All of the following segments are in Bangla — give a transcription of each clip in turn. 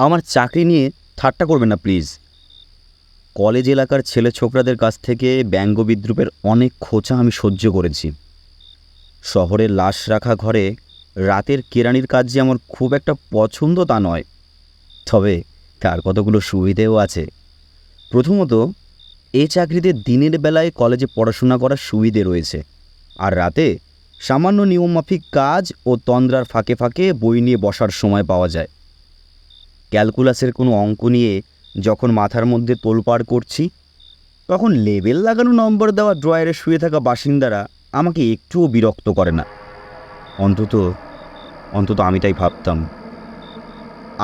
আমার চাকরি নিয়ে ঠাট্টা করবেন না প্লিজ। কলেজ এলাকার ছেলে ছোকরাদের কাছ থেকে ব্যঙ্গ বিদ্রূপের অনেক খোঁচা আমি সহ্য করেছি। শহরের লাশ রাখা ঘরে রাতের কেরানির কাজ যে আমার খুব একটা পছন্দ তা নয়, তবে তার কতগুলো সুবিধেও আছে। প্রথমত, এই চাকরিতে দিনের বেলায় কলেজে পড়াশোনা করার সুবিধে রয়েছে, আর রাতে সামান্য নিয়মমাফিক কাজ ও তন্দ্রার ফাঁকে ফাঁকে বই নিয়ে বসার সময় পাওয়া যায়। ক্যালকুলাসের কোনো অঙ্ক নিয়ে যখন মাথার মধ্যে তোলপাড় করছি, তখন লেবেল লাগানো নম্বর দেওয়া ড্রয়ারে শুয়ে থাকা বাসিন্দারা আমাকে একটুও বিরক্ত করে না। অন্তত অন্তত আমি তাই ভাবতাম।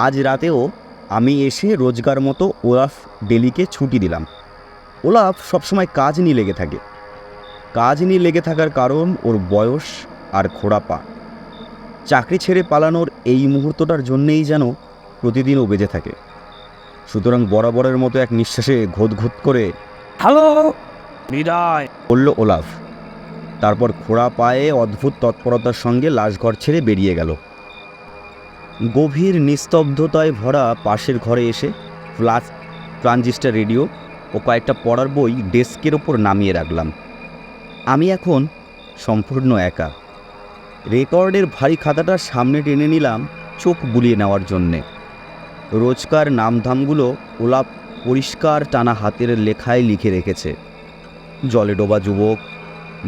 আজ রাতেও আমি এসে রোজগার মতো ওলাফ ডেলিকে ছুটি দিলাম। ওলাফ সবসময় কাজ নিয়ে লেগে থাকে। কাজ নিয়ে লেগে থাকার কারণ ওর বয়স আর খোড়া পা। চাকরি ছেড়ে পালানোর এই মুহূর্তটার জন্যেই যেন প্রতিদিন ও বেঁচে থাকে। সুতরাং বরাবরের মতো এক নিঃশ্বাসে ঘোত করে হ্যালো বিদায় বলল ওলাফ। তারপর খোড়া পায়ে অদ্ভুত তৎপরতার সঙ্গে লাশঘর ছেড়ে বেরিয়ে গেল। গভীর নিস্তব্ধতায় ভরা পাশের ঘরে এসে ট্রানজিস্টার রেডিও ও কয়েকটা পড়ার বই ডেস্কের ওপর নামিয়ে রাখলাম। আমি এখন সম্পূর্ণ একা। রেকর্ডের ভারী খাতাটা সামনে টেনে নিলাম চোখ বুলিয়ে নেওয়ার জন্যে। রোজকার নামধামগুলো ওলাপ পরিষ্কার টানা হাতের লেখায় লিখে রেখেছে। জলে ডোবা যুবক,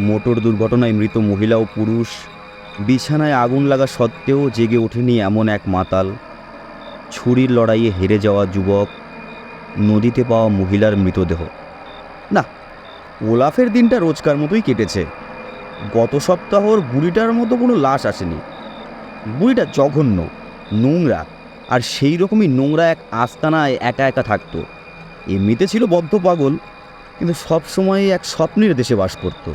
মোটর দুর্ঘটনায় মৃত মহিলা ও পুরুষ, বিছানায় আগুন লাগা সত্ত্বেও জেগে ওঠেনি এমন এক মাতাল, ছুরির লড়াইয়ে হেরে যাওয়া যুবক, নদীতে পাওয়া মহিলার মৃতদেহ। না, ওলাফের দিনটা রোজকার মতোই কেটেছে। গত সপ্তাহর বুড়িটার মতো কোনো লাশ আসেনি। বুড়িটা জঘন্য, নোংরা, আর সেই রকমই নোংরা এক আস্তানায় একা একা থাকতো। এমনিতে ছিল বদ্ধ পাগল, কিন্তু সবসময় এক স্বপ্নের দেশে বাস করত।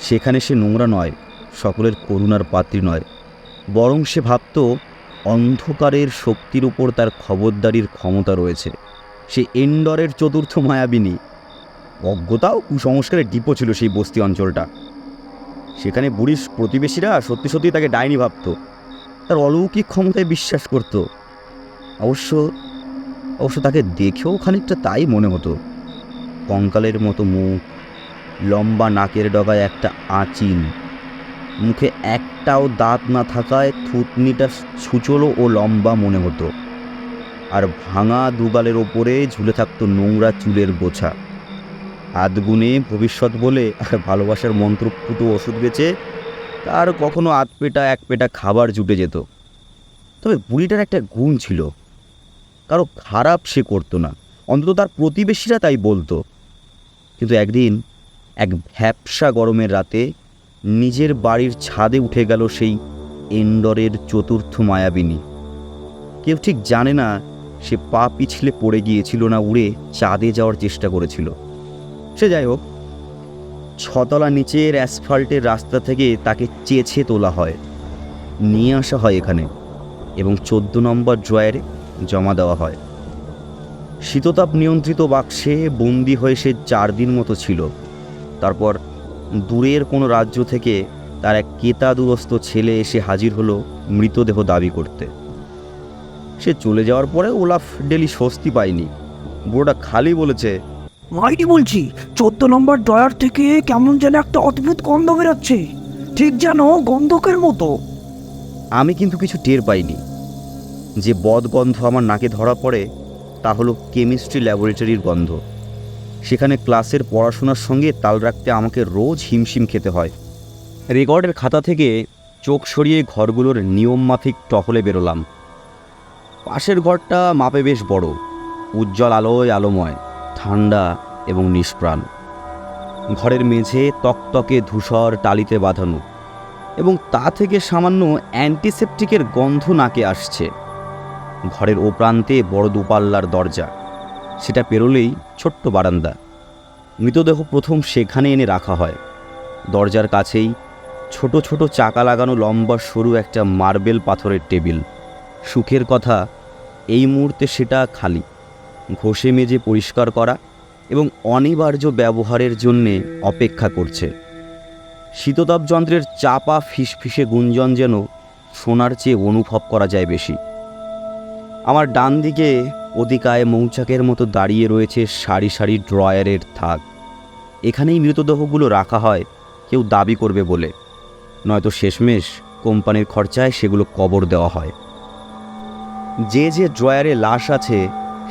সেখানে সে নোংরা নয়, সকলের করুণার পাত্রী নয়, বরং সে ভাবত অন্ধকারের শক্তির উপর তার খবরদারির ক্ষমতা রয়েছে। সে এন্ডরের চতুর্থ মায়াবিনী। অজ্ঞতা ও কুসংস্কারের ডিপো ছিল সেই বস্তি অঞ্চলটা। সেখানে বুড়ির প্রতিবেশীরা সত্যি সত্যি তাকে ডাইনি ভাবত, তার অলৌকিক ক্ষমতায় বিশ্বাস করত। অবশ্য তাকে দেখেও খানিকটা তাই মনে হতো। কঙ্কালের মতো মুখ, লম্বা নাকের ডগায় একটা আঁচিল, মুখে একটাও দাঁত না থাকায় থুতনিটা ছুচলো ও লম্বা মনে হতো, আর ভাঙা দুগালের ওপরে ঝুলে থাকতো নোংরা চুলের গোছা। হাত গুনে ভবিষ্যৎ বলে আর ভালোবাসার মন্ত্রপুত ওষুধ বেচে তার কখনো আধ পেটা এক পেটা খাবার জুটে যেত। তবে বুড়িটার একটা গুণ ছিল, কারো খারাপ সে করতো না, অন্তত তার প্রতিবেশীরা তাই বলতো। কিন্তু একদিন এক ভ্যাপসা গরমের রাতে নিজের বাড়ির ছাদে উঠে গেল সেই এন্ডরের চতুর্থ মায়াবিনী। কেউ ঠিক জানে না সে পা পিছলে পড়ে গিয়েছিল না উড়ে চাঁদে যাওয়ার চেষ্টা করেছিল। সে যাই হোক, 6 তলা নিচের অ্যাসফাল্টের রাস্তা থেকে তাকে চেঁচে তোলা হয়, নিয়ে আসা হয় এখানে, এবং 14 নম্বর ড্রয়ারে জমা দেওয়া হয়। শীততাপ নিয়ন্ত্রিত বাক্সে বন্দি হয়ে সে 4 দিন মতো ছিল। তারপর দূরের কোনো রাজ্য থেকে তার এক কেতাদুরস্ত ছেলে এসে হাজির হলো মৃতদেহ দাবি করতে। সে চলে যাওয়ার পরে ওলাফ ডেলি স্বস্তি পায়নি। বুড়োটা খালি বলেছে, মাইটি বলছি 14 নম্বর ড্রয়ার থেকে কেমন যেন একটা অদ্ভুত গন্ধ বেরোচ্ছে, ঠিক যেন গন্ধকের মতো। আমি কিন্তু কিছু টের পাইনি। যে বদগন্ধ আমার নাকে ধরা পড়ে তা হলো কেমিস্ট্রি ল্যাবরেটরির গন্ধ। সেখানে ক্লাসের পড়াশোনার সঙ্গে তাল রাখতে আমাকে রোজ হিমশিম খেতে হয়। রেকর্ডের খাতা থেকে চোখ সরিয়ে ঘরগুলোর নিয়মমাফিক টহলে বেরোলাম। পাশের ঘরটা মাপে বেশ বড়, উজ্জ্বল আলোয় আলোময়, ঠান্ডা এবং নিষ্প্রাণ। ঘরের মেঝে তকতকে ধূসর টালিতে বাঁধানো, এবং তা থেকে সামান্য অ্যান্টিসেপটিকের গন্ধ নাকে আসছে। ঘরের ও প্রান্তে বড় দুপাল্লার দরজা, সেটা পেরোলেই ছোট্ট বারান্দা। মৃতদেহ প্রথম সেখানে এনে রাখা হয়। দরজার কাছেই ছোট ছোট চাকা লাগানো লম্বা সরু একটা মার্বেল পাথরের টেবিল। সুখের কথা, এই মুহূর্তে সেটা খালি, ঘষে মেজে পরিষ্কার করা এবং অনিবার্য ব্যবহারের জন্যে অপেক্ষা করছে। শীততাপ যন্ত্রের চাপা ফিসফিসে গুঞ্জন যেন সোনার চেয়ে অনুভব করা যায় বেশি। আমার ডান দিকে অতিকায় মৌচাকের মতো দাঁড়িয়ে রয়েছে সারি সারি ড্রয়ারের থাক। এখানেই মৃতদেহগুলো রাখা হয় কেউ দাবি করবে বলে, নয়তো শেষমেশ কোম্পানির খরচায় সেগুলো কবর দেওয়া হয়। যে যে ড্রয়ারে লাশ আছে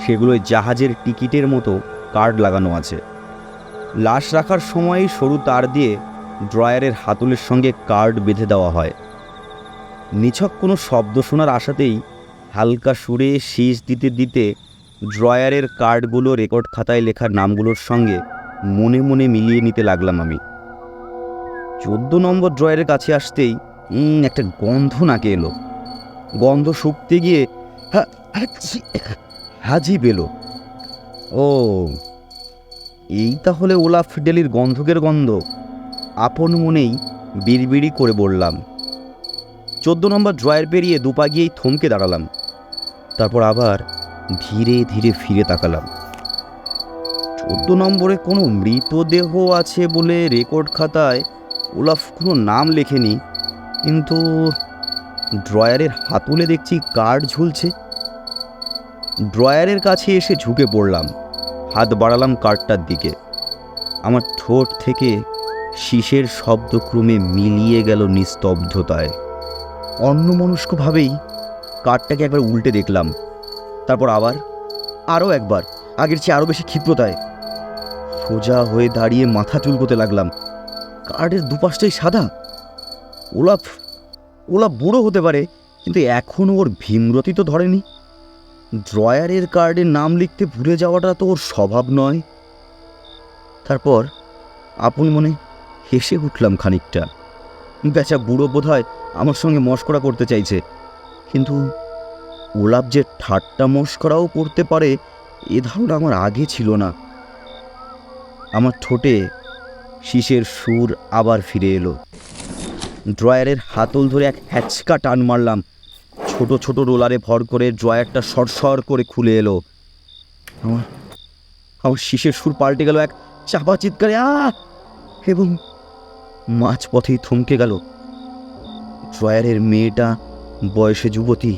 সেগুলোয় জাহাজের টিকিটের মতো কার্ড লাগানো আছে। লাশ রাখার সময়ই সরু তার দিয়ে ড্রয়ারের হাতলের সঙ্গে কার্ড বেঁধে দেওয়া হয়। নিছক কোনো শব্দ শোনার আশাতেই হালকা সুরে শীষ দিতে দিতে ড্রয়ারের কার্ডগুলো রেকর্ড খাতায় লেখার নামগুলোর সঙ্গে মনে মনে মিলিয়ে নিতে লাগলাম আমি। 14 নম্বর ড্রয়ারের কাছে আসতেই একটা গন্ধ নাকে এলো। গন্ধ শুকতে গিয়ে হাজি পেলো। ও, এই তাহলে ওলাফ ডেলির গন্ধকের গন্ধ। আপন মনেই বিড়বিড়ি করে বললাম। 14 নম্বর ড্রয়ার পেরিয়ে দুপা গিয়েই থমকে দাঁড়ালাম। তারপর আবার ধীরে ধীরে ফিরে তাকালাম। 14 নম্বরে কোনো মৃতদেহ আছে বলে রেকর্ড খাতায় ওলাফ কোনো নাম লেখেনি, কিন্তু ড্রয়ারের হাতলে দেখছি কার্ড ঝুলছে। ড্রয়ারের কাছে এসে ঝুঁকে পড়লাম, হাত বাড়ালাম কার্ডটার দিকে। আমার ঠোঁট থেকে শীষের শব্দক্রমে মিলিয়ে গেল নিস্তব্ধতায়। অন্যমনস্কভাবেই কার্ডটাকে একবার উল্টে দেখলাম, তারপর আরও একবার, আগের চেয়ে আরও বেশি ক্ষিপ্রতায়। সোজা হয়ে দাঁড়িয়ে মাথা চুলকোতে লাগলাম। কার্ডের দুপাশটাই সাদা। ওলাফ বুড়ো হতে পারে, কিন্তু এখনও ওর ভীমরতি তো ধরেনি। ড্রয়ারের কার্ডের নাম লিখতে ভুলে যাওয়াটা তো ওর স্বভাব নয়। তারপর আপন মনে হেসে উঠলাম খানিকটা। বেচা বুড়ো বোধহয় আমার সঙ্গে মশকরা করতে চাইছে, কিন্তু ওলাফ যে ঠাট্টা মশকরাও করতে পারে এ ধারণা আমার আগে ছিল না। আমার ঠোঁটে শীষের সুর আবার ফিরে এলো। ড্রয়ারের হাতল ধরে এক হ্যাচকা টান মারলাম। ছোট ছোট রোলারে ভর করে ড্রয়ারটা সরসর করে খুলে এলো। আমার শীষের সুর পাল্টে গেল এক চাপা চিৎকারে, এবং মাঝপথেই থমকে গেল। ড্রয়ারের মেয়েটা বয়সে যুবতী,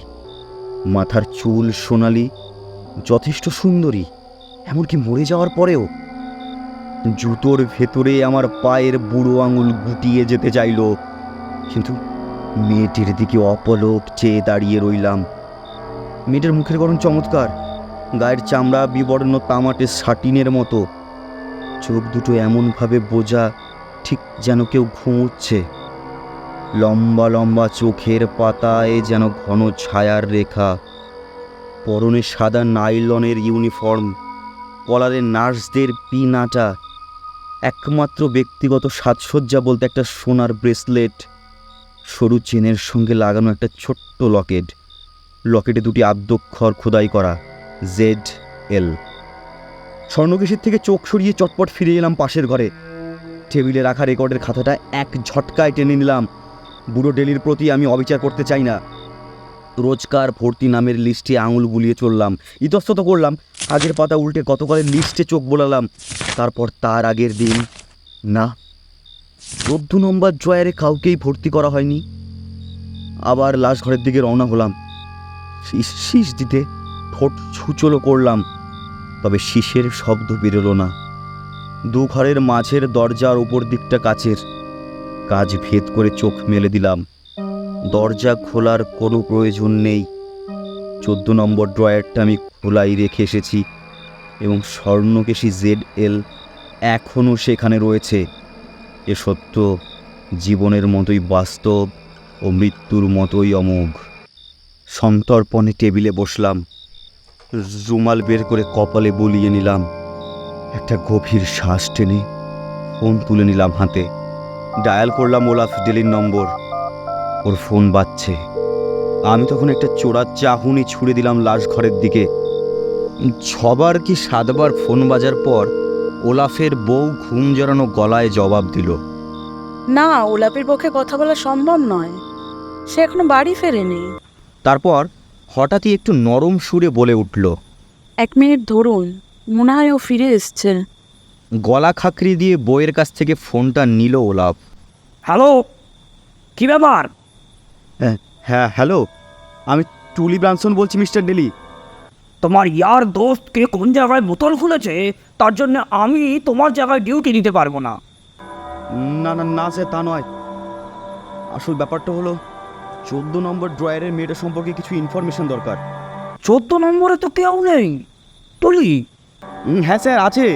মাথার চুল সোনালি, যথেষ্ট সুন্দরী, এমনকি মরে যাওয়ার পরেও। জুতোর ভেতরে আমার পায়ের বুড়ো আঙুল গুটিয়ে যেতে চাইল, কিন্তু মেয়েটির দিকে অপলক চেয়ে দাঁড়িয়ে রইলাম। মেয়েটার মুখের গড়ন চমৎকার, গায়ের চামড়া বিবর্ণ তামাটে সাটিনের মতো, চোখ দুটো এমনভাবে বোঝা ঠিক যেন কেউ ঘুমোচ্ছে। লম্বা লম্বা চোখের পাতায় যেন ঘন ছায়ার রেখা। পরনে সাদা নাইলনের ইউনিফর্ম, কলারে নার্সদের পিন আটা। একমাত্র ব্যক্তিগত সাজসজ্জা বলতে একটা সোনার ব্রেসলেট, সরু চেনের সঙ্গে লাগানো একটা ছোট্ট লকেট। লকেটে দুটি আদ্যক্ষর খোদাই করা, ZL। স্বর্ণকেশের থেকে চোখ সরিয়ে চটপট ফিরে এলাম পাশের ঘরে। টেবিলে রাখা রেকর্ডের খাতাটা এক ঝটকায় টেনে নিলাম। বুড়ো ডেলির প্রতি আমি অবিচার করতে চাই না। রোজকার ভর্তি নামের লিস্টে আঙুল বুলিয়ে চললাম, ইতস্তত করলাম। আগের পাতা উল্টে গতকালের লিস্টে চোখ বোলালাম। তারপর তার আগের দিন, না, 14 নম্বর ড্রয়ারে কাউকেই ভর্তি করা হয়নি। আবার লাশ ঘরের দিকে রওনা হলাম। শীষ দিতে ঠোঁট ছুচলো করলাম, তবে শীষের শব্দ বেরোলো না। দু ঘরের মাঝের দরজার উপর দিকটা কাচের, কাজ ভেদ করে চোখ মেলে দিলাম। দরজা খোলার কোনো প্রয়োজন নেই। 14 নম্বর ড্রয়ারটা আমি খোলাই রেখে এসেছি, এবং স্বর্ণকেশী ZL এখনও সেখানে রয়েছে। এ সত্য জীবনের মতোই বাস্তব ও মৃত্যুর মতোই অমোঘ। সন্তর্পণে টেবিলে বসলাম, রুমাল বের করে কপালে বুলিয়ে নিলাম। একটা গভীর শ্বাস টেনে ফোন তুলে নিলাম হাতে। ডায়াল করলাম ওলাফ ডেলির নম্বর। ওর ফোন বাজছে। আমি তখন একটা চোরা চাহনি ছুড়ে দিলাম লাশ ঘরের দিকে। 6বার কি 7বার ফোন বাজার পর ওলাফের বউ ঘুম জড়ানো গলায় জবাব দিল, না, ওলাপের পক্ষে কথা বলা সম্ভব নয়, সে এখনো বাড়ি ফেরেনি। তারপর হঠাৎই একটু নরম সুরে বলে উঠল, 1 মিনিট ধরুন, মনে হয় ও ফিরে এসছে। গলা খাকরি দিয়ে বউয়ের কাছ থেকে ফোনটা নিল ওলাফ। হ্যালো, কি ব্যাপার? হ্যাঁ হ্যালো, আমি টুলি ব্রানসন বলছি মিস্টার ডেলি। তোমার ইয়ার দোস্তকে কোন জায়গায় বোতল খুলেছে তার জন্য আমি তোমার জায়গায় ডিউটি দিতে পারবো না। না না না স্যার, তা নয়। আসল ব্যাপারটা হলো 14 নম্বর ড্রয়ারের মেয়েটা সম্পর্কে কিছু ইনফরমেশন দরকার। 14 নম্বরে তো কেউ নেই। টলি, হ্যাঁ স্যার, আছে।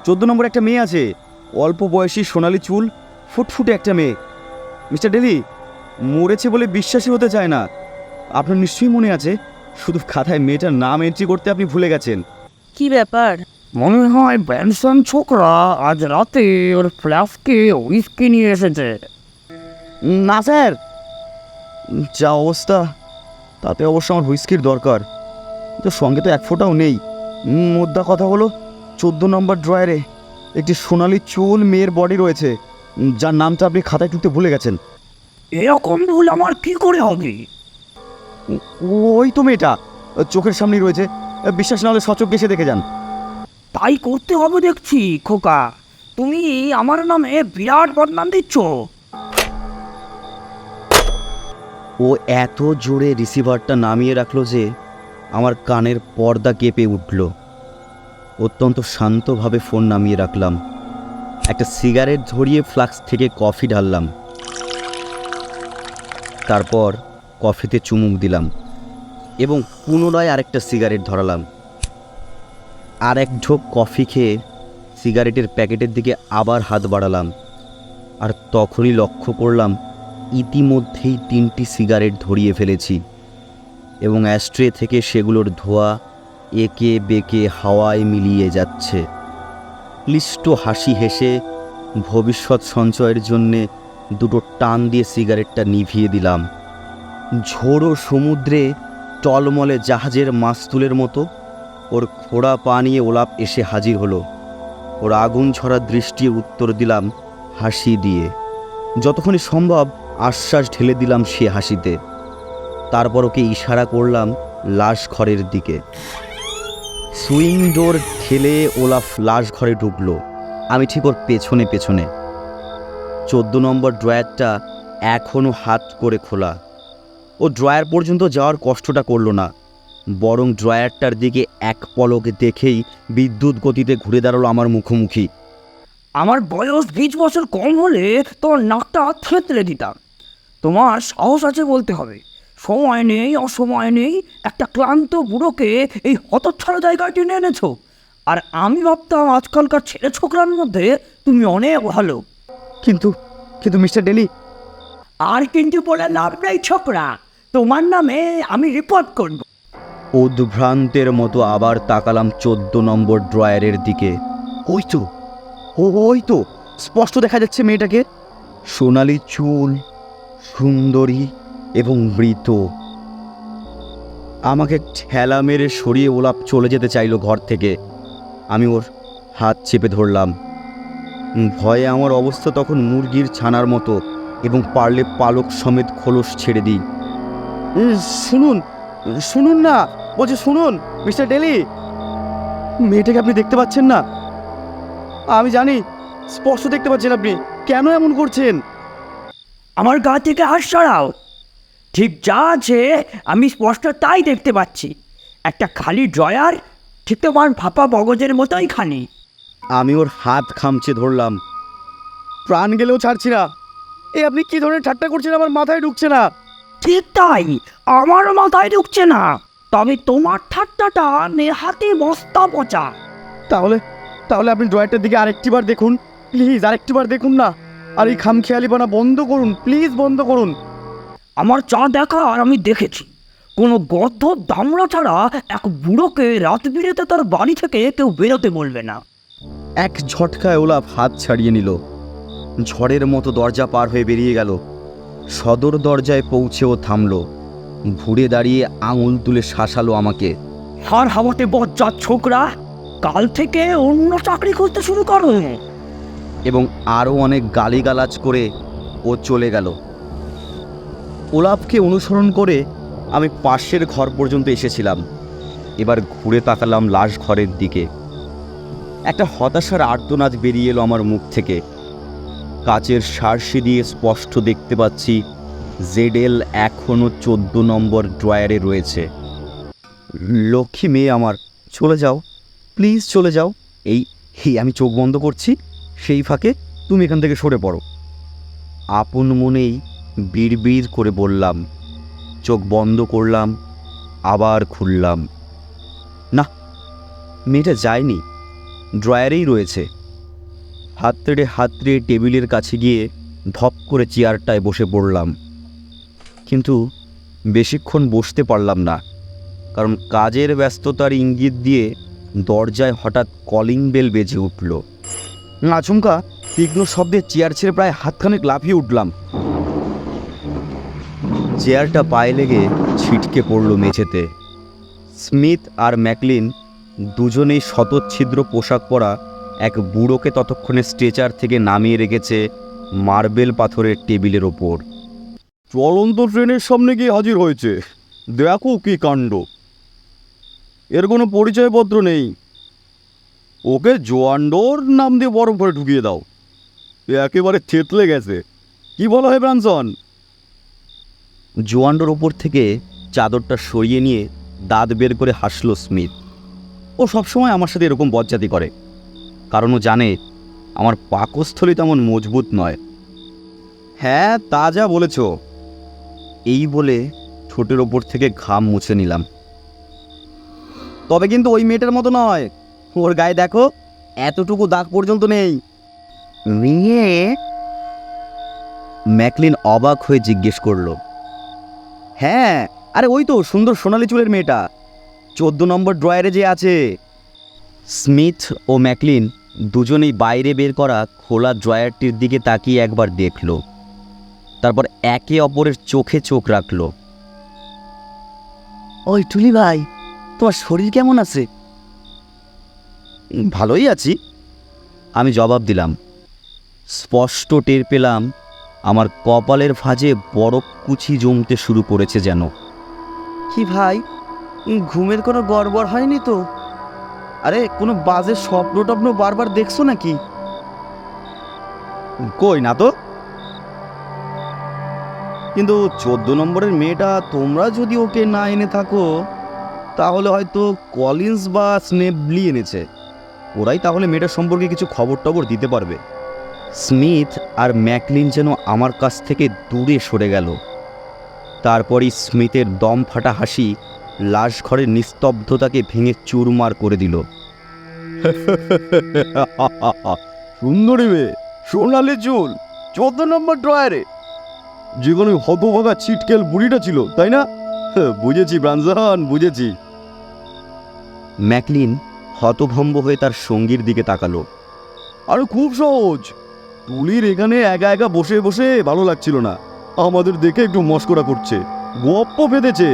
14 নম্বর একটা মেয়ে আছে, অল্প বয়সী, সোনালি চুল, ফুটফুটে একটা মেয়ে। মিস্টার ডেলি, মরেছে বলে বিশ্বাসই হতে চায় না। আপনার নিশ্চয়ই মনে আছে, শুধু খাতায় মেয়েটার নাম এন্ট্রি করতে আপনি ভুলে গেছেন। কি ব্যাপার? মনে হয় ব্যানসন ছোকরা আজ রাতে ওর ফ্ল্যাস্কে উইস্কি নিয়ে এসেছে। না স্যার, যা অবস্থা তাতে অবশ্য আমার হুইস্কির দরকার, কিন্তু সঙ্গে তো এক ফোঁটাও নেই। মোদ্দা কথা হলো 14 নম্বর ড্রয়ারে একটি সোনালি চুল মেয়ের বডি রয়েছে, যার নামটা আপনি খাতায় টুকতে ভুলে গেছেন। এরকম ভুল আমার কি করে হবে? ওই তো মেয়েটা, চোখের সামনেই রয়েছে। বিশ্বাস না হলে সচক্ষে এসে দেখে যান। তাই করতে হবে দেখছি। খোকা, তুমি আমার নামে বিরাট বদনাম দিচ্ছ। ও এত জোরে রিসিভারটা নামিয়ে রাখলো যে আমার কানের পর্দা কেঁপে উঠল। অত্যন্ত শান্তভাবে ফোন নামিয়ে রাখলাম, একটা সিগারেট ধরিয়ে ফ্লাক্স থেকে কফি ঢাললাম, তারপর কফিতে চুমুক দিলাম এবং পুনরায় আরেকটা সিগারেট ধরালাম। আর এক ঢোক কফি খেয়ে সিগারেটের প্যাকেটের দিকে আবার হাত বাড়ালাম, আর তখনই লক্ষ্য করলাম ইতিমধ্যেই 3টি সিগারেট ধরিয়ে ফেলেছি এবং অ্যাস্ট্রে থেকে সেগুলোর ধোঁয়া একে বেঁকে হাওয়ায় মিলিয়ে যাচ্ছে। ক্লিষ্ট হাসি হেসে ভবিষ্যৎ সঞ্চয়ের জন্যে দুটো টান দিয়ে সিগারেটটা নিভিয়ে দিলাম। ঝোড়ো সমুদ্রে টলমলে জাহাজের মাস্তুলের মতো ওর খোড়া পা নিয়ে ওলাপ এসে হাজির হলো। ওর আগুন ছড়া দৃষ্টি উত্তর দিলাম হাসি দিয়ে। যতক্ষণই সম্ভব আশ্বাস ঢেলে দিলাম সে হাসিতে। তারপর ওকে ইশারা করলাম লাশ ঘরের দিকে। সুইং ডোর ঠেলে ওলাফ লাশ ঘরে ঢুকলো, আমি ঠিক ওর পেছনে পেছনে। 14 নম্বর ড্রয়ারটা এখনও হাত করে খোলা। ও ড্রয়ার পর্যন্ত যাওয়ার কষ্টটা করলো না, বরং ড্রয়ারটার দিকে এক পলক দেখেই বিদ্যুৎ গতিতে ঘুরে দাঁড়ালো আমার মুখোমুখি। আমার বয়স 20 বছর কম হলে তোমার নাকটা থেতলে দিতাম। তোমার সাহস আছে বলতে হবে। সময় নেই, অসময় নেই, একটা ক্লান্ত বুড়োকে এই হতচ্ছাড়া জায়গায় টেনে এনেছো। আর আমি ভাবতাম আজকালকার ছেলে ছোকরার মধ্যে তুমি অনেক ভালো। কিন্তু কিন্তু মিস্টার ডেলি। আর কিন্তু বলে লাভ নেই ছোকরা, তোমার নামে আমি রিপোর্ট করব। উদ্ভ্রান্তের মতো আবার তাকালাম 14 নম্বর ড্রয়ারের দিকে। ওই তো স্পষ্ট দেখা যাচ্ছে মেয়েটাকে। সোনালি চুল, সুন্দরী এবং মৃত। আমাকে ঠেলা মেরে সরিয়ে ওলাপ চলে যেতে চাইলো ঘর থেকে। আমি ওর হাত চেপে ধরলাম। ভয়ে আমার অবস্থা তখন মুরগির ছানার মতো, এবং পারলে পালক সমেত খোলস ছেড়ে দিই। শুনুন শুনুন না, বলছি শুনুন মিস্টার ডেলি, মেয়েটাকে আপনি দেখতে পাচ্ছেন না? আমি জানি স্পষ্ট দেখতে পাচ্ছেন, আপনি কেন এমন করছেন? আমার গা থেকে হাত সরাও। ঠিক যা আছে আমি স্পষ্ট তাই দেখতে পাচ্ছি। একটা খালি ড্রয়ার, ঠিক তোমার ভাপা বগজের মতোই খানি। আমি ওর হাত খামচে ধরলাম, প্রাণ গেলেও ছাড়ছি না। আপনি কি ধরনের ঠাট্টা করছেন, আমার মাথায় ঢুকছে না। ঠিক তাই, আমারও মাথায় ঢুকছে না। তবে তোমার ঠাট্টাটা নেহাতি বস্তা পচা। তাহলে তাহলে আপনি ড্রয়ারটার দিকে আরেকটিবার দেখুন, প্লিজ আরেকটিবার দেখুন না। আর এই খামখেয়ালিপনা বন্ধ করুন, প্লিজ বন্ধ করুন। আমার চা দেখা আর আমি দেখেছি, কোনো গর্ধ দামড়া ছাড়া এক বুড়োকে রাত বিরেতে তার বাড়ি থেকে কেউ বেরোতে বলবে না। এক ঝটকায় ওলাফ হাত ছাড়িয়ে নিল, ঝড়ের মতো দরজা পার হয়ে বেরিয়ে গেল। সদর দরজায় পৌঁছেও থামল, ঘুরে দাঁড়িয়ে আঙুল তুলে শাসালো আমাকে। হার হাওয়াতে বজ্জাত ছোকরা, কাল থেকে অন্য চাকরি করতে শুরু করো। এবং আরও অনেক গালিগালাজ করে ও চলে গেল। ওলাফকে অনুসরণ করে আমি পাশের ঘর পর্যন্ত এসেছিলাম। এবার ঘুরে তাকালাম লাশ ঘরের দিকে। একটা হতাশার আর্তনাদ বেরিয়ে এলো আমার মুখ থেকে। কাচের সার্সি দিয়ে স্পষ্ট দেখতে পাচ্ছি ZL এখনও 14 নম্বর ড্রয়ারে রয়েছে। লক্ষ্মী মেয়ে আমার, চলে যাও, প্লিজ চলে যাও। এই আমি চোখ বন্ধ করছি, সেই ফাঁকে তুমি এখান থেকে সরে পড়ো। আপন মনেই বিড়বিড় করে বললাম। চোখ বন্ধ করলাম, আবার খুললাম। না, মেয়েটা যায়নি, ড্রয়ারেই রয়েছে। হাত তেড়ে টেবিলের কাছে গিয়ে ধপ করে চেয়ারটায় বসে পড়লাম। কিন্তু বেশিক্ষণ বসতে পারলাম না, কারণ কাজের ব্যস্ততার ইঙ্গিত দিয়ে দরজায় হঠাৎ কলিং বেল বেজে উঠল। আচমকা তীক্ষ্ণ শব্দে চেয়ার ছেড়ে প্রায় হাতখানেক লাফিয়ে উঠলাম। চেয়ারটা পায়ে লেগে ছিটকে পড়ল মেঝেতে। স্মিথ আর ম্যাকলিন দুজনেই শতচ্ছিদ্র পোশাক পরা এক বুড়োকে ততক্ষণে স্ট্রেচার থেকে নামিয়ে রেখেছে মার্বেল পাথরের টেবিলের ওপর। চলন্ত ট্রেনের সামনে গিয়ে হাজির হয়েছে, দেখো কি কাণ্ড। এর কোনো পরিচয়পত্র নেই। ওকে জোয়ান্ডোর নাম দিয়ে বরফ ভরে ঢুকিয়ে দাও। এ একেবারে থেতলে গেছে। কি বলা হয় ব্রানসন? জোয়ান্ডোর ওপর থেকে চাদরটা সরিয়ে নিয়ে দাঁত বের করে হাসল স্মিথ। ও সবসময় আমার সাথে এরকম বজ্জাতি করে, কারণ ও জানে আমার পাকস্থলী তেমন মজবুত নয়। হ্যাঁ, তা যা বলেছ। এই বলে ঠোঁটের ওপর থেকে ঘাম মুছে নিলাম। তবে কিন্তু ওই মেয়েটার মতো নয়, ওর গায়ে দেখো এতটুকু দাগ পর্যন্ত নেই। মেয়ে? ম্যাকলিন অবাক হয়ে জিজ্ঞেস করলো। হ্যাঁ, আরে ওই তো সুন্দর সোনালি চুলের মেয়েটা, 14 নম্বর ড্রয়ারে যে আছে। স্মিথ ও ম্যাকলিন দুজনেই বাইরে বের করা খোলা ড্রয়ারটির দিকে তাকিয়ে একবার দেখল, তারপর একে অপরের চোখে চোখ রাখল। ওই টুলি ভাই, তোমার শরীর কেমন আছে? ভালোই আছি, আমি জবাব দিলাম। স্পষ্ট টের পেলাম আমার কপালের ভাঁজে বরফ কুচি জমতে শুরু করেছে যেন। কি ভাই, ঘুমের কোনো গড়বড় হয়নি তো? আরে কোনো বাজে স্বপ্ন টপ্ন বারবার দেখছো নাকি? কই না তো। কিন্তু 14 নম্বরের মেয়েটা তোমরা যদি ওকে না এনে থাকো, তাহলে হয়তো কলিন্স বা স্নেবলি এনেছে। ওরাই তাহলে মেয়েটার সম্পর্কে কিছু খবর টবর দিতে পারবে। স্মিথ আর ম্যাকলিন যেন আমার কাছ থেকে দূরে সরে গেল। তারপরই স্মিথের দম ফাটা হাসি লাশ ঘরের নিস্তব্ধতাকে ভেঙে চুরমার করে দিল। সুন্দরী মেয়ে, সোনালি চুল, 14 নম্বর ড্রয়ারে। যেখানে হতভাগা ছিটকেল বুড়িটা ছিল, তাই না? বুঝেছি ব্রানসন, বুঝেছি। ম্যাকলিন হতভম্ব হয়ে তার সঙ্গীর দিকে তাকালো। আরে খুব সহজ। তুলির এখানে একা একা বসে বসে ভালো লাগছিল না, আমাদের দেখে একটু মস্করা করছে, গপ্প বেঁধেছে।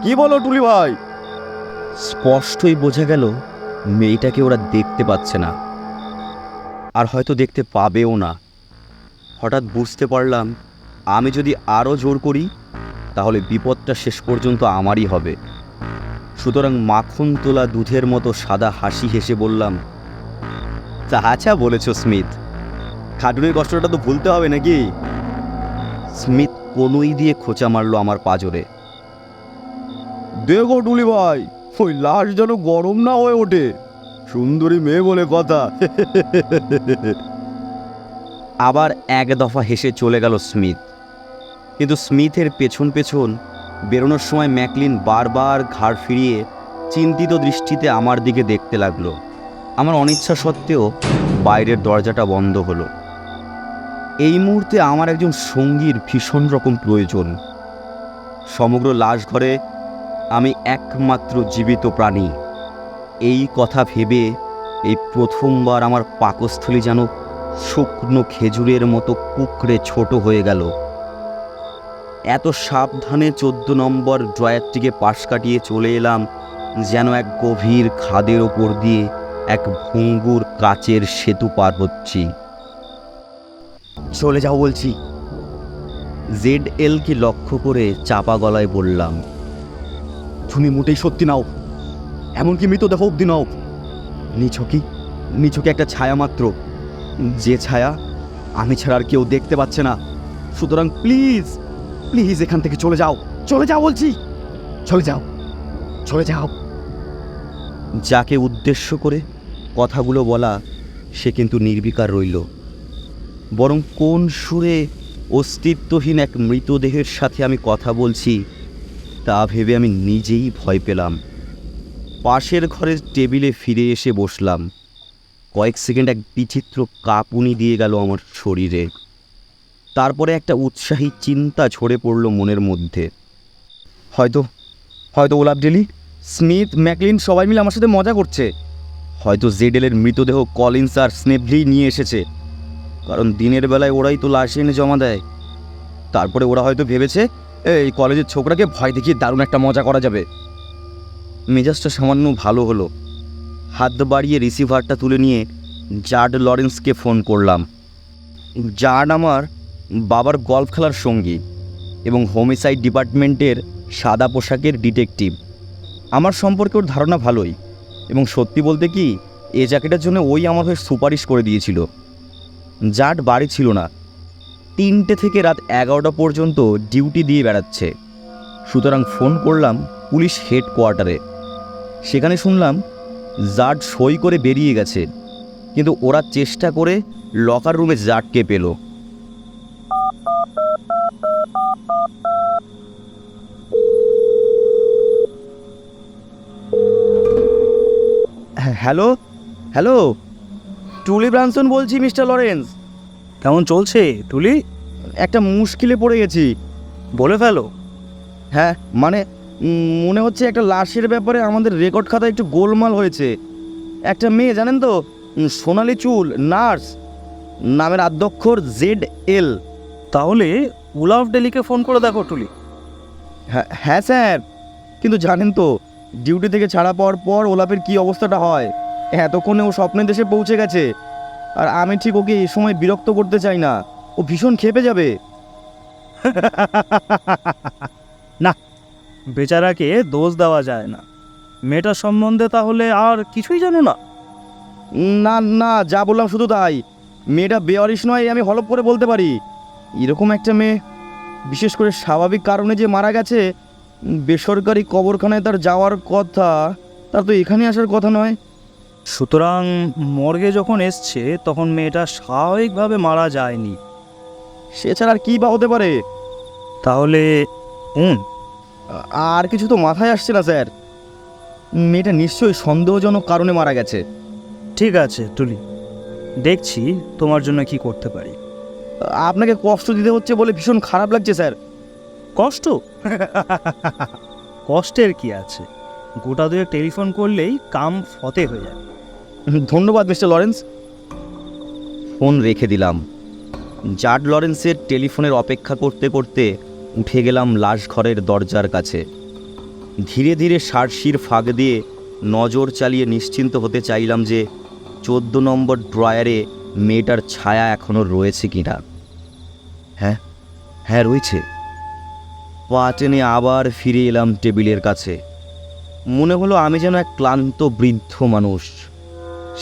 কি বলো টুলি ভাই? স্পষ্টই বোঝা গেল মেয়েটাকে ওরা দেখতে পাচ্ছে না, আর হয়তো দেখতে পাবেও না। হঠাৎ বুঝতে পারলাম আমি যদি আরও জোর করি তাহলে বিপদটা শেষ পর্যন্ত আমারই হবে। সুতরাং মাখন তোলা দুধের মতো সাদা হাসি হেসে বললাম, তা আচ্ছা বলেছ স্মিথ, খাটুনির কষ্টটা তো ভুলতে হবে নাকি? স্মিথ কনুই দিয়ে খোঁচা মারল আমার পাজরে। দেখো টুলি ভাই, ওই লাশ যেন গরম না হয়ে ওঠে। সুন্দরী মেয়ে বলে কথা। আবার এক দফা হেসে চলে গেল স্মিথ। কিন্তু স্মিথের পেছন পেছন বেরোনোর সময় ম্যাকলিন বারবার ঘাড় ফিরিয়ে চিন্তিত দৃষ্টিতে আমার দিকে দেখতে লাগলো। আমার অনিচ্ছা সত্ত্বেও বাইরের দরজাটা বন্ধ হলো। এই মুহূর্তে আমার একজন সঙ্গীর ভীষণ রকম প্রয়োজন। সমগ্র লাশ ঘরে আমি একমাত্র জীবিত প্রাণী। এই কথা ভেবে এই প্রথমবার আমার পাকস্থলী যেন শুকনো খেজুরের মতো কুকড়ে ছোট হয়ে গেল। এত সাবধানে 14 নম্বর ড্রয়ারটিকে পাশ কাটিয়ে চলে এলাম যেন এক গভীর খাদের ওপর দিয়ে এক ভঙ্গুর কাচের সেতু পার হচ্ছি। চলে যাও বলছি। ZL-কে লক্ষ্য করে চাপা গলায় বললাম। তুমি মোটেই সত্যি নাও, এমনকি মৃতদেহ অবধি নাও। নিছকি একটা ছায়া মাত্র, যে ছায়া আমি ছাড়া আর কেউ দেখতে পাচ্ছে না। সুতরাং প্লিজ প্লিজ এখান থেকে চলে যাও, চলে যাও বলছি, চলে যাও। চলে যাও। যাকে উদ্দেশ্য করে কথাগুলো বলা সে কিন্তু নির্বিকার রইল, বরং কোন সুরে অস্তিত্বহীন এক মৃতদেহের সাথে আমি কথা বলছি তা ভেবে আমি নিজেই ভয় পেলাম। পাশের ঘরের টেবিলে ফিরে এসে বসলাম। কয়েক সেকেন্ড এক বিচিত্র কাঁপুনি দিয়ে গেল আমার শরীরে। তারপরে একটা উৎসাহী চিন্তা ঝরে পড়ল মনের মধ্যে। হয়তো হয়তো ওলাপ ডেলি, স্মিথ, ম্যাকলিন সবাই মিলে আমার সাথে মজা করছে। হয়তো জেডেলের মৃতদেহ কলিন্স আর স্নেভলি নিয়ে এসেছে, কারণ দিনের বেলায় ওরাই তো লাশ এনে জমা দেয়। তারপরে ওরা হয়তো ভেবেছে এই কলেজের ছোকরাকে ভয় দেখিয়ে দারুণ একটা মজা করা যাবে। মেজাজটা সামান্য ভালো হলো। হাত বাড়িয়ে রিসিভারটা তুলে নিয়ে জার্ড লরেন্সকে ফোন করলাম। জার্ড আমার বাবার গলফ খেলার সঙ্গী এবং হোমিসাইড ডিপার্টমেন্টের সাদা পোশাকের ডিটেকটিভ। আমার সম্পর্কে ওর ধারণা ভালোই, এবং সত্যি বলতে কি এ জ্যাকেটের জন্য ওই আমার হয়ে সুপারিশ করে দিয়েছিল। জার্ড বাড়ি ছিল না, 3টে থেকে রাত 11টা পর্যন্ত ডিউটি দিয়ে বেড়াচ্ছে। সুতরাং ফোন করলাম পুলিশ হেডকোয়ার্টারে। সেখানে শুনলাম জার্ড সই করে বেরিয়ে গেছে, কিন্তু ওরা চেষ্টা করে লকার রুমে জার্ডকে পেল। হ্যালো হ্যালো, টুলি ব্রানসন বলছি মিস্টার লরেন্স। কেমন চলছে টুলি? একটা মুশকিলে পড়ে গেছি। বলে ফেলো। হ্যাঁ মানে মনে হচ্ছে একটা লাশের ব্যাপারে আমাদের রেকর্ড খাতায় একটু গোলমাল হয়েছে। একটা মেয়ে জানেন তো, সোনালি চুল, নার্স, নামের আদ্যক্ষর ZL। তাহলে ওলাফ ডেলিকে ফোন করে দেখো টুলি। হ্যাঁ স্যার, কিন্তু জানেন তো ডিউটি থেকে ছাড়া পাওয়ার পর ওলাপের কী অবস্থাটা হয়। এতক্ষণে ও স্বপ্নের দেশে পৌঁছে গেছে, আর আমি ঠিক ওকে এই সময় বিরক্ত করতে চাই না। ও ভীষণ ক্ষেপে যাবে। না, বেচারাকে দোষ দেওয়া যায় না। মেয়েটার সম্বন্ধে তাহলে আর কিছুই জানো না? না না, যা বললাম শুধু তাই। মেয়েটা বেয়ারিশ নয়, আমি হলপ করে বলতে পারি। এরকম একটা মেয়ে, বিশেষ করে স্বাভাবিক কারণে যে মারা গেছে, বেসরকারি কবরখানায় তার যাওয়ার কথা, তার তো এখানে আসার কথা নয়। সুতরাং মর্গে যখন এসছে তখন মেয়েটা স্বাভাবিকভাবে মারা যায়নি। সে ছাড়া আর কী বা হতে পারে? তাহলে আর কিছু তো মাথায় আসছে না স্যার। মেয়েটা নিশ্চয়ই সন্দেহজনক কারণে মারা গেছে। ঠিক আছে টুলি, দেখছি তোমার জন্য কি করতে পারি। আপনাকে কষ্ট দিতে হচ্ছে বলে ভীষণ খারাপ লাগছে স্যার। কষ্ট? কষ্টের কি আছে? গোটা দুয়ে টেলিফোন করলেই কাম ফতে হয়ে যাবে। ধন্যবাদ মিস্টার লরেন্স। ফোন রেখে দিলাম। জার্ড লরেন্সের টেলিফোনের অপেক্ষা করতে করতে উঠে গেলাম লাশ ঘরের দরজার কাছে। ধীরে ধীরে সার্সির ফাঁক দিয়ে নজর চালিয়ে নিশ্চিন্ত হতে চাইলাম যে 14 নম্বর ড্রয়ারে মেয়েটার ছায়া এখনও রয়েছে কিনা। হ্যাঁ হ্যাঁ, রয়েছে। পা টেনে আবার ফিরে এলাম টেবিলের কাছে। মনে হলো আমি যেন এক ক্লান্ত বৃদ্ধ মানুষ।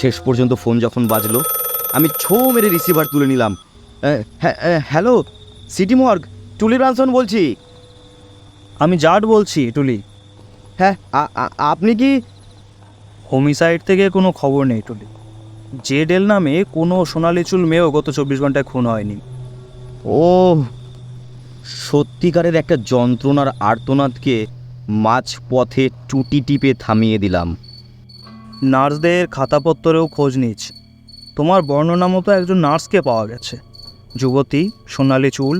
শেষ পর্যন্ত ফোন যখন বাজলো, আমি ছো মেরে রিসিভার তুলে নিলাম। হ্যালো, সিটি মর্গ, টুলি ব্রানসন বলছি। আমি জার্ড বলছি টুলি। হ্যাঁ, আপনি কি? হোমিসাইড থেকে কোনো খবর নেই টুলি। জেডেল নামে কোনো সোনালি চুল মেয়েও গত 24 ঘন্টায় খুন হয়নি। ও, সত্যিকারের একটা যন্ত্রণার আর্তনাদকে মাঝপথে টুটি টিপে থামিয়ে দিলাম। নার্সদের খাতাপত্তরেও খোঁজ নিয়েছি। তোমার বর্ণনা মতো একজন নার্সকে পাওয়া গেছে। যুবতী, সোনালি চুল,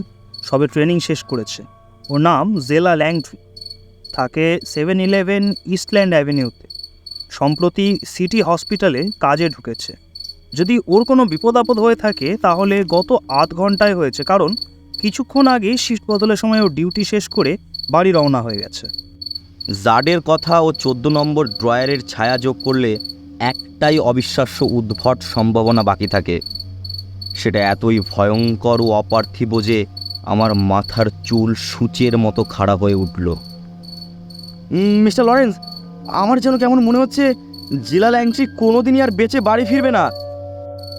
সবে ট্রেনিং শেষ করেছে। ওর নাম জেলা ল্যাংট্রি। থাকে 711 ইস্টল্যান্ড অ্যাভিনিউতে। সম্প্রতি সিটি হসপিটালে কাজে ঢুকেছে। যদি ওর কোনো বিপদ আপদ হয়ে থাকে তাহলে গত আধ ঘন্টায় হয়েছে, কারণ কিছুক্ষণ আগে শিফট বদলের সময় ও ডিউটি শেষ করে বাড়ি রওনা হয়ে গেছে। জার্ডের কথা ও 14 নম্বর ড্রয়ারের ছায়া যোগ করলে একটাই অবিশ্বাস্য উদ্ভট সম্ভাবনা বাকি থাকে। সেটা এতই ভয়ঙ্কর ও অপার্থিব যে আমার মাথার চুল সূচের মতো খাড়া হয়ে উঠল। মিস্টার লরেন্স, আমার যেন কেমন মনে হচ্ছে জেলা ল্যাংচি কোনোদিনই আর বেঁচে বাড়ি ফিরবে না।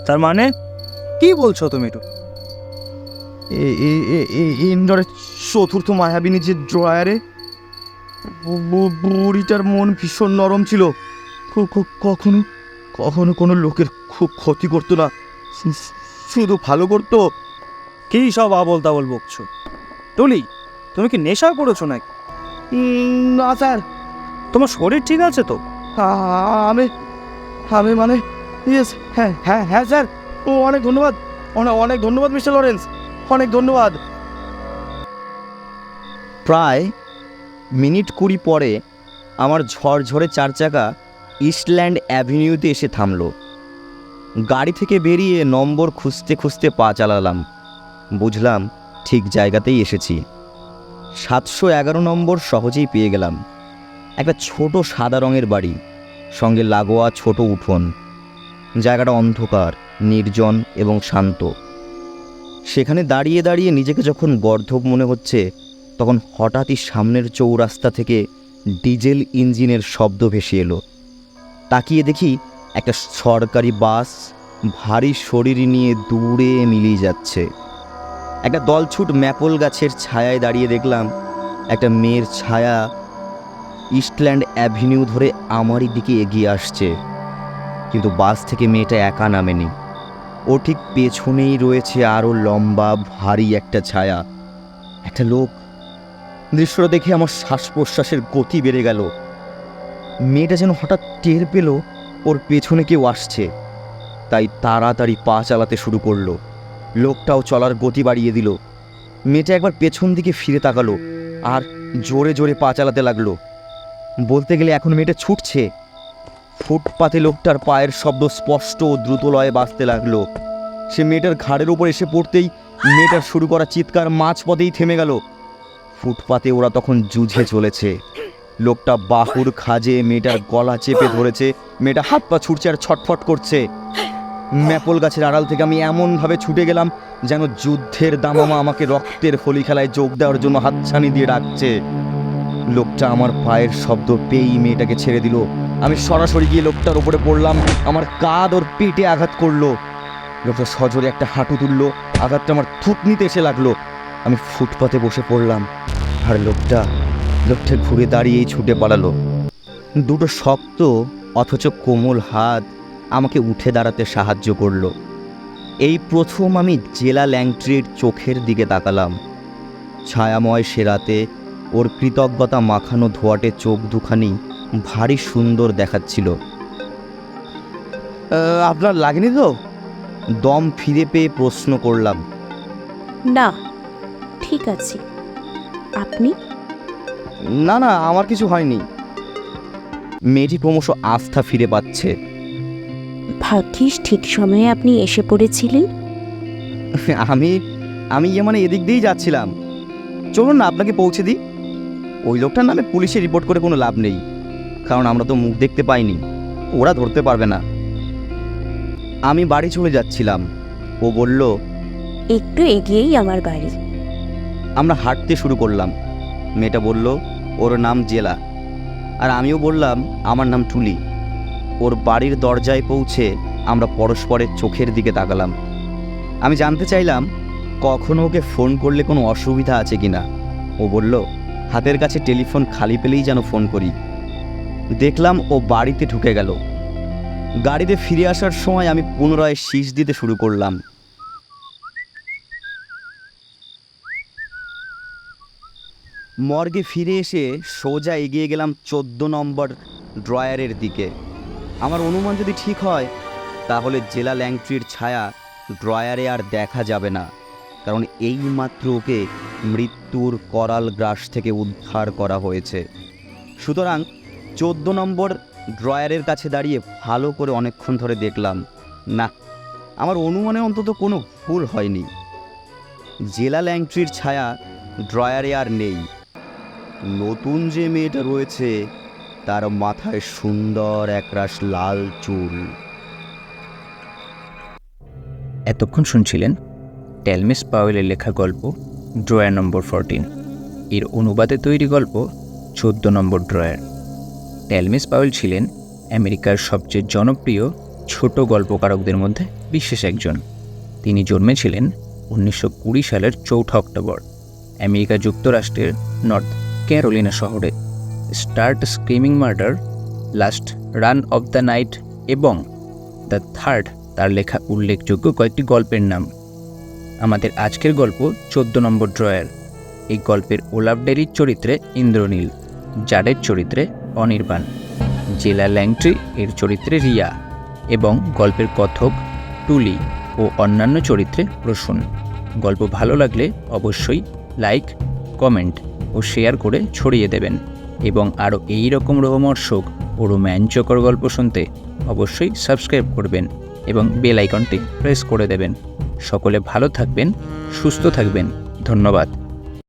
তার মানে কি বলছো তুমি একটু? ইন্দ্রের চতুর্থ মায়াবিনী যে ড্রয়ারে, বুড়িটার মন ভীষণ নরম ছিল, কখনো কখনো কোনো লোকের খুব ক্ষতি করতো না, শুধু ভালো করতো। কী সব আবল তাবল বকছো? টুলি, তুমি কি নেশা করেছো নাকি? না স্যার, তোমার শরীর ঠিক আছে তো? আমি আমি মানে ইয়েস, হ্যাঁ হ্যাঁ হ্যাঁ স্যার, ও অনেক ধন্যবাদ, অনেক ধন্যবাদ মিস্টার লরেন্স, অনেক ধন্যবাদ। প্রায় মিনিট 20 পরে আমার ঝরঝরে 4 চাকা ইস্টল্যান্ড অ্যাভিনিউতে এসে থামলো। গাড়ি থেকে বেরিয়ে নম্বর খুঁজতে খুঁজতে পা চালালাম। বুঝলাম ঠিক জায়গাতেই এসেছি। 711 নম্বর সহজেই পেয়ে গেলাম। একটা ছোট সাদা রঙের বাড়ি, সঙ্গে লাগোয়া ছোট উঠোন। জায়গাটা অন্ধকার, নির্জন এবং শান্ত। সেখানে দাঁড়িয়ে দাঁড়িয়ে নিজেকে যখন গর্ধব মনে হচ্ছে, তখন হঠাৎই সামনের চৌরাস্তা থেকে ডিজেল ইঞ্জিনের শব্দ ভেসে এলো। তাকিয়ে দেখি একটা সরকারি বাস ভারী শরীর নিয়ে দূরে মিলিয়ে যাচ্ছে। একটা দলছুট ম্যাপল গাছের ছায়ায় দাঁড়িয়ে দেখলাম একটা মেয়ের ছায়া ইস্টল্যান্ড অ্যাভিনিউ ধরে আমারই দিকে এগিয়ে আসছে। কিন্তু বাস থেকে মেয়েটা একা নামেনি, ও ঠিক পেছনেই রয়েছে আরও লম্বা ভারী একটা ছায়া, একটা লোক। দৃশ্যটা দেখে আমার শ্বাস প্রশ্বাসের গতি বেড়ে গেল। মেয়েটা যেন হঠাৎ টের পেল ওর পেছনে কেউ আসছে, তাই তাড়াতাড়ি পা চালাতে শুরু করলো। লোকটাও চলার গতি বাড়িয়ে দিল। মেয়েটা একবার পেছন দিকে ফিরে তাকালো আর জোরে জোরে পা চালাতে লাগলো। বলতে গেলে এখন মেয়েটা ছুটছে। ফুটপাতে লোকটার পায়ের শব্দ স্পষ্ট ও দ্রুত লয়ে বাজতে লাগলো। সে মেয়েটার ঘাড়ের উপর এসে পড়তেই মেয়েটার শুরু করা চিৎকার মাঝপথেই থেমে গেল। ফুটপাতে ওরা তখন যুঝে চলেছে। লোকটা বাহুর খাজে মেয়েটার গলা চেপে ধরেছে, মেয়েটা হাত পা ছুটছে আর ছটফট করছে। ম্যাপল গাছের আড়াল থেকে আমি এমনভাবে ছুটে গেলাম যেন যুদ্ধের দামামা আমাকে রক্তের হোলি খেলায় যোগ দেওয়ার জন্য হাতছানি দিয়ে ডাকছে। লোকটা আমার পায়ের শব্দ পেয়েই মেয়েটাকে ছেড়ে দিল। আমি সরাসরি গিয়ে লোকটার উপরে পড়লাম। আমার কাঁধ ওর পেটে আঘাত করলো। লোকটা সজোরে একটা হাঁটু তুললো, আঘাতটা আমার থুতনিতে এসে লাগলো। আমি ফুটপাতে বসে পড়লাম আর লোকটা ঘুরে দাঁড়িয়েই ছুটে পালালো। দুটো শক্ত অথচ কোমল হাত আমাকে উঠে দাঁড়াতে সাহায্য করলো। এই প্রথম আমি জেলা ল্যাংট্রির চোখের দিকে তাকালাম। ছায়াময় সে রাতে ওর কৃতজ্ঞতা মাখানো ধোয়াটে চোখ দুখানি ভারী সুন্দর দেখাচ্ছিল। আপনার লাগেনি তো? দম ফিরে পেয়ে প্রশ্ন করলাম। না, ঠিক আছে। আপনি? না না, আমার কিছু হয়নি। মেয়েটি ক্রমশ আস্থা ফিরে পাচ্ছে। ভাগ্যিস ঠিক সময়ে আপনি এসে পড়েছিলেন। আমি মানে এদিক দিয়েই যাচ্ছিলাম। চলুন না আপনাকে পৌঁছে দিই। ওই লোকটার নামে পুলিশে রিপোর্ট করে কোনো লাভ নেই, কারণ আমরা তো মুখ দেখতে পাইনি, ওরা ধরতে পারবে না। আমি বাড়ি চলে যাচ্ছিলাম। ও বলল, একটু এগিয়েই আমার বাড়ি। আমরা হাঁটতে শুরু করলাম। মেয়েটা বলল ওর নাম জেলা, আর আমিও বললাম আমার নাম টুলি। ওর বাড়ির দরজায় পৌঁছে আমরা পরস্পরের চোখের দিকে তাকালাম। আমি জানতে চাইলাম কখনো ওকে ফোন করলে কোনো অসুবিধা আছে কিনা। ও বলল হাতের কাছে টেলিফোন খালি পেলেই যেন ফোন করি। দেখলাম ও বাড়িতে ঢুকে গেল। গাড়িতে ফিরে আসার সময় আমি পুনরায় শীষ দিতে শুরু করলাম। মর্গে ফিরে এসে সোজা এগিয়ে গেলাম 14 নম্বর ড্রয়ারের দিকে। আমার অনুমান যদি ঠিক হয়, তাহলে জেলা ল্যাংট্রির ছায়া ড্রয়ারে আর দেখা যাবে না, কারণ এইমাত্র ওকে মৃত্যুর করাল গ্রাস থেকে উদ্ধার করা হয়েছে। সুতরাং 14 নম্বর ড্রয়ারের কাছে দাঁড়িয়ে ভালো করে অনেকক্ষণ ধরে দেখলাম, না, আমার অনুমানে অন্তত কোনো ভুল হয়নি। জেলা ল্যাংট্রির ছায়া ড্রয়ারে আর নেই। নতুন যে মেয়েটা রয়েছে তার মাথায় সুন্দর একরাশ লাল চুল। এতক্ষণ শুনছিলেন টেলমিস পাওয়েলের লেখা গল্প ড্রয়ার নম্বর 14। এর অনুবাদে তৈরি গল্প 14 নম্বর ড্রয়ার। টেলমিস পাওয়েল ছিলেন আমেরিকার সবচেয়ে জনপ্রিয় ছোট গল্পকারকদের মধ্যে বিশেষ একজন। তিনি জন্মেছিলেন 1920 সালের 4 অক্টোবর আমেরিকা যুক্তরাষ্ট্রের নর্থ ক্যারোলিনা শহরে। Start screaming murder, last run of the night এবং দ্য থার্ড তার লেখা উল্লেখযোগ্য কয়েকটি গল্পের নাম। আমাদের আজকের গল্প 14 নম্বর ড্রয়ার। এই গল্পের ওলাফ ডেরির চরিত্রে ইন্দ্রনীল, জাডের চরিত্রে অনির্বাণ, জেলা ল্যাংট্রি এর চরিত্রে রিয়া এবং গল্পের কথক টুলি ও অন্যান্য চরিত্রে প্রসূন। গল্প ভালো লাগলে অবশ্যই লাইক, কমেন্ট ও শেয়ার করে ছড়িয়ে দেবেন এবং আরও এই রকম রোমহর্ষক ও রোমাঞ্চকর গল্প শুনতে অবশ্যই সাবস্ক্রাইব করবেন এবং বেল আইকনটি প্রেস করে দেবেন। সকলে ভালো থাকবেন, সুস্থ থাকবেন। ধন্যবাদ।